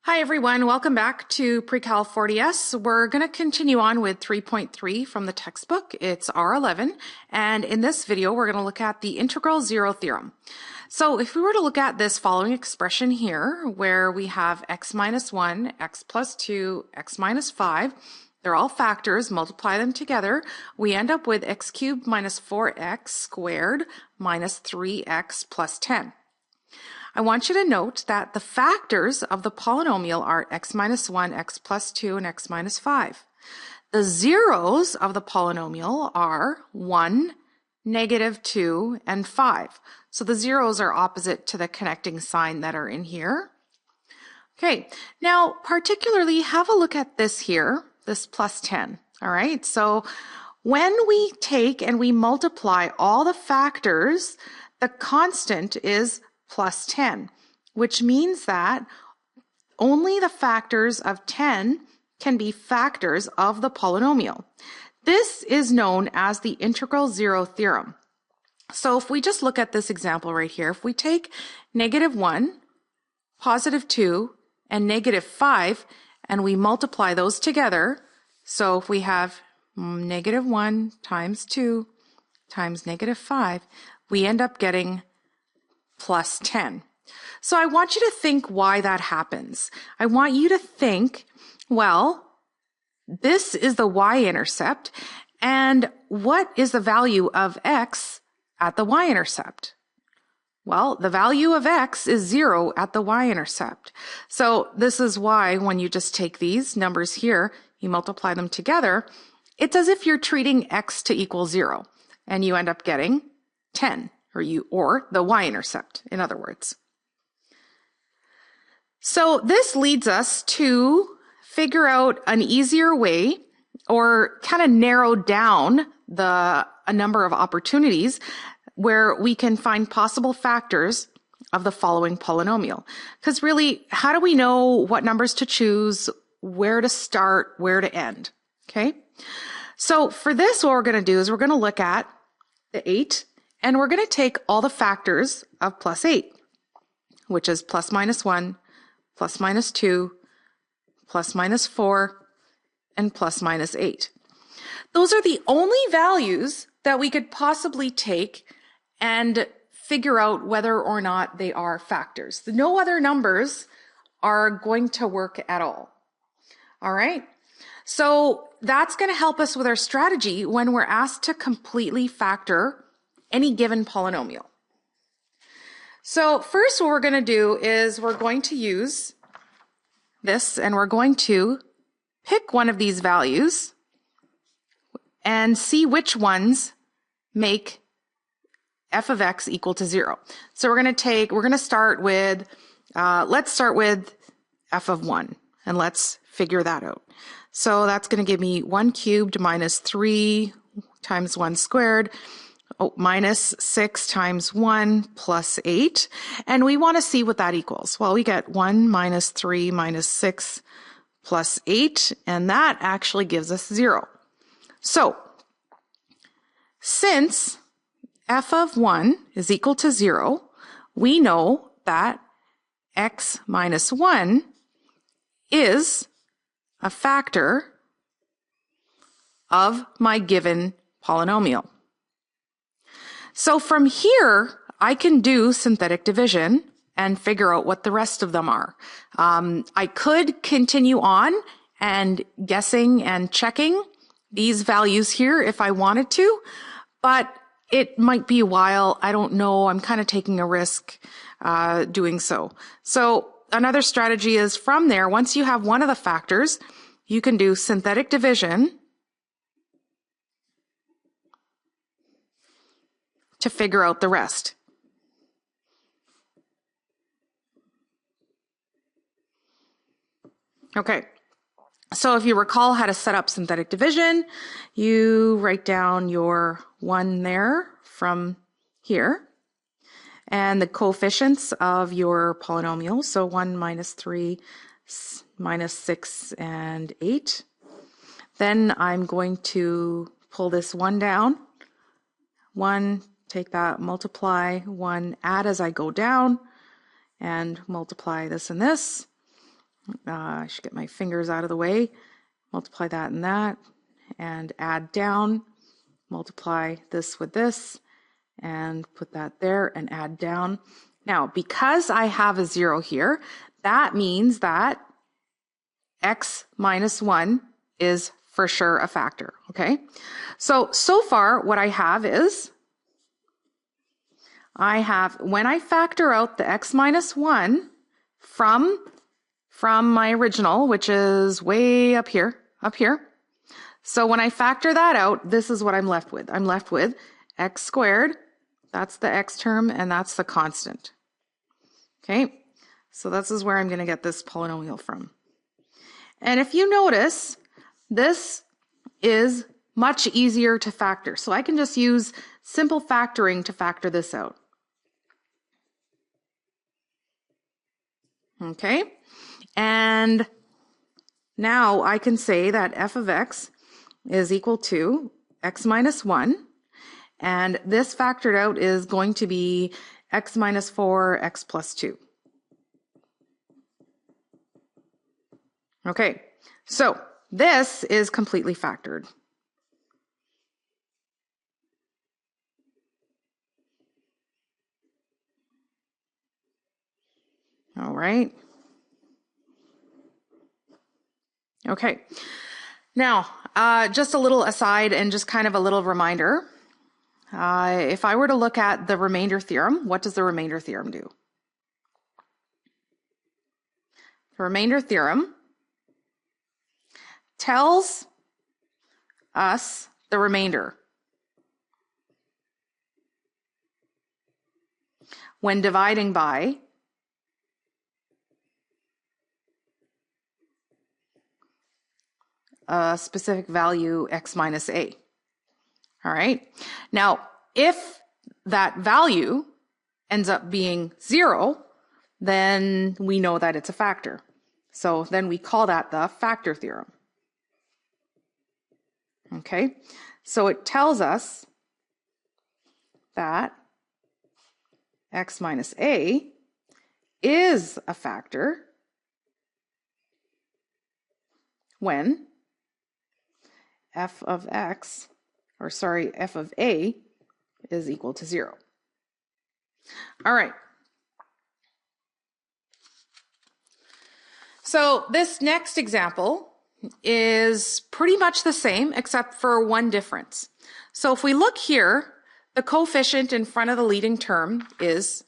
Hi everyone, welcome back to Pre-Cal 40S. We're going to continue on with 3.3 from the textbook. It's R11, and in this video we're going to look at the integral zero theorem. So if we were to look at this following expression here, where we have x minus 1, x plus 2, x minus 5, they're all factors, multiply them together, we end up with x cubed minus 4x squared minus 3x plus 10. I want you to note that the factors of the polynomial are x minus 1, x plus 2, and x minus 5. The zeros of the polynomial are 1, negative 2, and 5. So the zeros are opposite to the connecting sign that are in here. Okay, now particularly have a look at this here, this plus 10. All right, so when we take and we multiply all the factors, the constant is plus 10, which means that only the factors of 10 can be factors of the polynomial. This is known as the integral zero theorem. So if we just look at this example right here, if we take negative 1, positive 2, and negative 5, and we multiply those together, so if we have negative 1 times 2 times negative 5, we end up getting plus 10. So I want you to think why that happens. I want you to think, well, this is the y-intercept, and what is the value of x at the y-intercept? Well, the value of x is 0 at the y-intercept. So this is why when you just take these numbers here, you multiply them together, it's as if you're treating x to equal 0, and you end up getting 10. Or the y-intercept, in other words. So this leads us to figure out an easier way, or kind of narrow down a number of opportunities where we can find possible factors of the following polynomial. Because really, how do we know what numbers to choose, where to start, where to end? Okay. So for this, what we're going to do is we're going to look at the 8, and we're going to take all the factors of plus 8, which is plus minus 1, plus minus 2, plus minus 4, and plus minus 8. Those are the only values that we could possibly take and figure out whether or not they are factors. No other numbers are going to work at all. All right? So that's going to help us with our strategy when we're asked to completely factor any given polynomial. So first what we're going to do is we're going to use this, and we're going to pick one of these values and see which ones make f of x equal to 0. So we're going to start with, let's start with f of 1, and let's figure that out. So that's going to give me 1 cubed minus 3 times 1 squared, minus 6 times 1 plus 8. And we want to see what that equals. Well, we get 1 minus 3 minus 6 plus 8, and that actually gives us 0. So, since f of 1 is equal to 0, we know that x minus 1 is a factor of my given polynomial. So from here, I can do synthetic division and figure out what the rest of them are. I could continue on and guessing and checking these values here if I wanted to, but it might be a while. I don't know. I'm kind of taking a risk doing so. So another strategy is from there, once you have one of the factors, you can do synthetic division to figure out the rest. Okay, so if you recall how to set up synthetic division, you write down your 1 there from here, and the coefficients of your polynomial, so 1 minus 3 minus 6 and 8. Then I'm going to pull this 1 down, 1, take that, multiply, 1, add as I go down, and multiply this and this. I should get my fingers out of the way. Multiply that and that, and add down. Multiply this with this, and put that there, and add down. Now, because I have a 0 here, that means that x minus 1 is for sure a factor, okay? So far what I have is, when I factor out the x minus 1 from my original, which is way up here. So when I factor that out, this is what I'm left with. I'm left with x squared, that's the x term, and that's the constant. Okay, so this is where I'm going to get this polynomial from. And if you notice, this is much easier to factor. So I can just use simple factoring to factor this out. Okay, and now I can say that f of x is equal to x minus 1, and this factored out is going to be x minus 4, x plus 2. Okay, so this is completely factored. All right. Okay. Now, just a little aside and just kind of a little reminder. If I were to look at the remainder theorem, what does the remainder theorem do? The remainder theorem tells us the remainder when dividing by a specific value x minus a. All right. Now, if that value ends up being 0, then we know that it's a factor. So then we call that the factor theorem. Okay. So it tells us that x minus a is a factor when f of a is equal to 0. All right. So this next example is pretty much the same except for one difference. So if we look here, the coefficient in front of the leading term is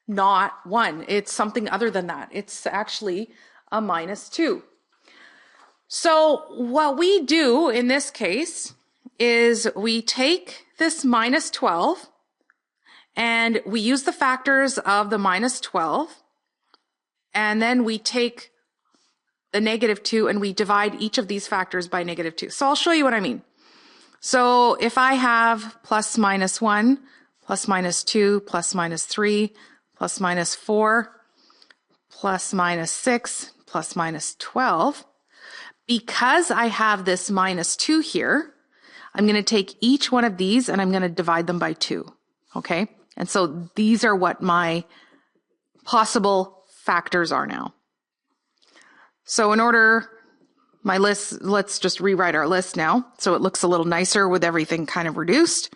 not 1. It's something other than that. It's actually a minus 2. So what we do in this case is we take this minus 12 and we use the factors of the minus 12, and then we take the negative 2 and we divide each of these factors by negative 2. So I'll show you what I mean. So if I have plus minus 1, plus minus 2, plus minus 3, plus minus 4, plus minus 6, plus minus 12, because I have this minus 2 here, I'm going to take each one of these and I'm going to divide them by 2. Okay? And so these are what my possible factors are now. So in order, my list, let's just rewrite our list now so it looks a little nicer with everything kind of reduced.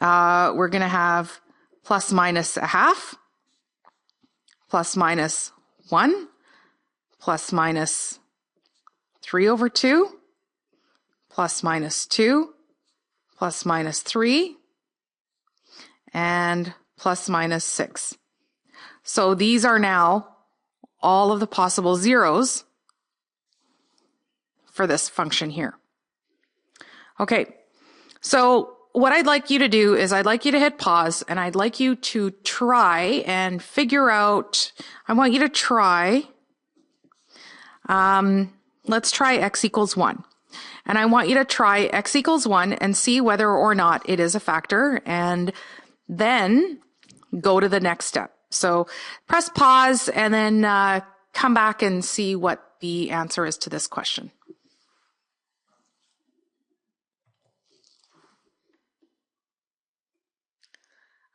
We're going to have plus minus a half, plus minus 1, plus minus 3 over 2, plus minus 2, plus minus 3, and plus minus 6. So these are now all of the possible zeros for this function here. Okay, so what I'd like you to do is I'd like you to hit pause and I'd like you to try and figure out, I want you to try, let's try x equals 1. And I want you to try x equals 1 and see whether or not it is a factor, and then go to the next step. So press pause and then come back and see what the answer is to this question.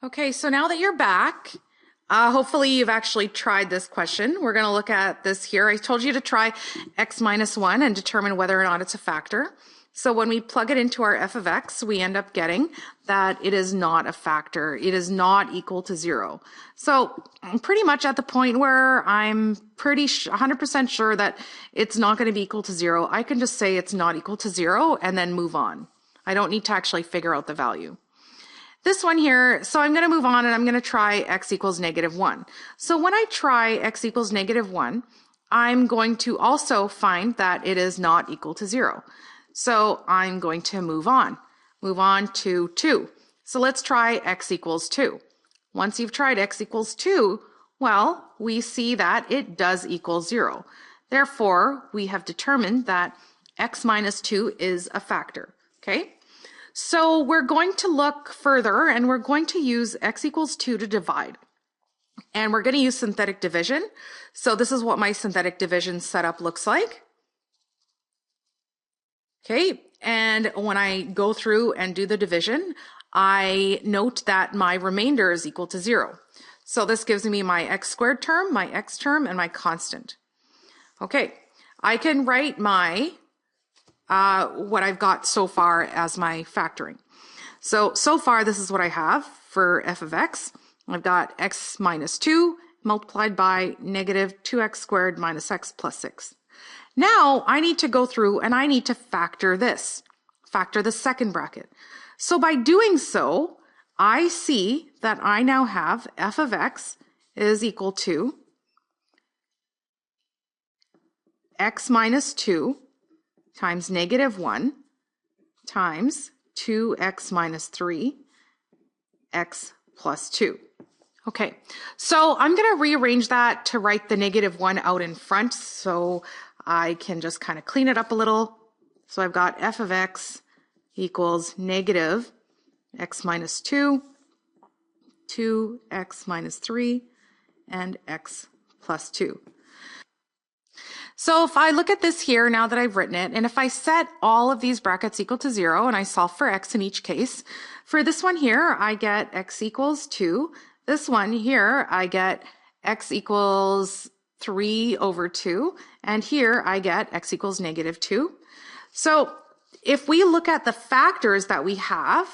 Okay, so now that you're back, Hopefully you've actually tried this question. We're going to look at this here. I told you to try x minus 1 and determine whether or not it's a factor. So when we plug it into our f of x, we end up getting that it is not a factor. It is not equal to 0. So I'm pretty much at the point where I'm pretty 100% sure that it's not going to be equal to 0. I can just say it's not equal to 0 and then move on. I don't need to actually figure out the value. This one here, so I'm going to move on and I'm going to try x equals negative 1. So when I try x equals negative 1, I'm going to also find that it is not equal to 0. So I'm going to move on to 2. So let's try x equals 2. Once you've tried x equals 2, well, we see that it does equal 0. Therefore, we have determined that x minus 2 is a factor, okay? So we're going to look further and we're going to use x equals 2 to divide. And we're going to use synthetic division. So this is what my synthetic division setup looks like. Okay, and when I go through and do the division, I note that my remainder is equal to 0. So this gives me my x squared term, my x term, and my constant. Okay, I can write my what I've got so far as my factoring. So far this is what I have for f of x. I've got x minus 2 multiplied by negative 2x squared minus x plus 6. Now I need to go through and I need to factor this, factor the second bracket. So by doing so, I see that I now have f of x is equal to x minus 2 times negative 1 times 2x minus 3 x plus 2. Okay, so I'm going to rearrange that to write the negative 1 out in front so I can just kind of clean it up a little. So I've got f of x equals negative x minus 2, 2x minus 3, and x plus 2. So if I look at this here now that I've written it, and if I set all of these brackets equal to 0 and I solve for x in each case, for this one here I get x equals 2. This one here I get x equals 3 over 2, and here I get x equals negative 2. So if we look at the factors that we have,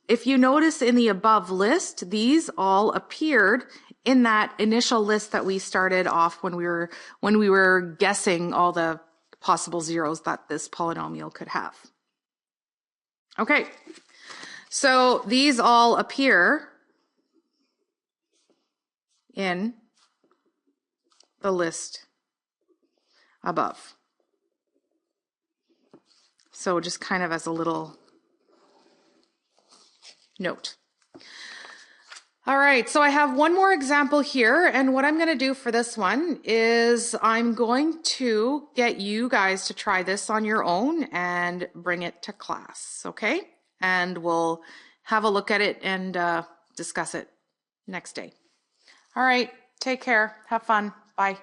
if you notice in the above list, these all appeared in that initial list that we started off when we were guessing all the possible zeros that this polynomial could have. Okay, so these all appear in the list above. So just kind of as a little note. All right, so I have one more example here, and what I'm going to do for this one is I'm going to get you guys to try this on your own and bring it to class, okay? And we'll have a look at it and discuss it next day. All right, take care. Have fun. Bye.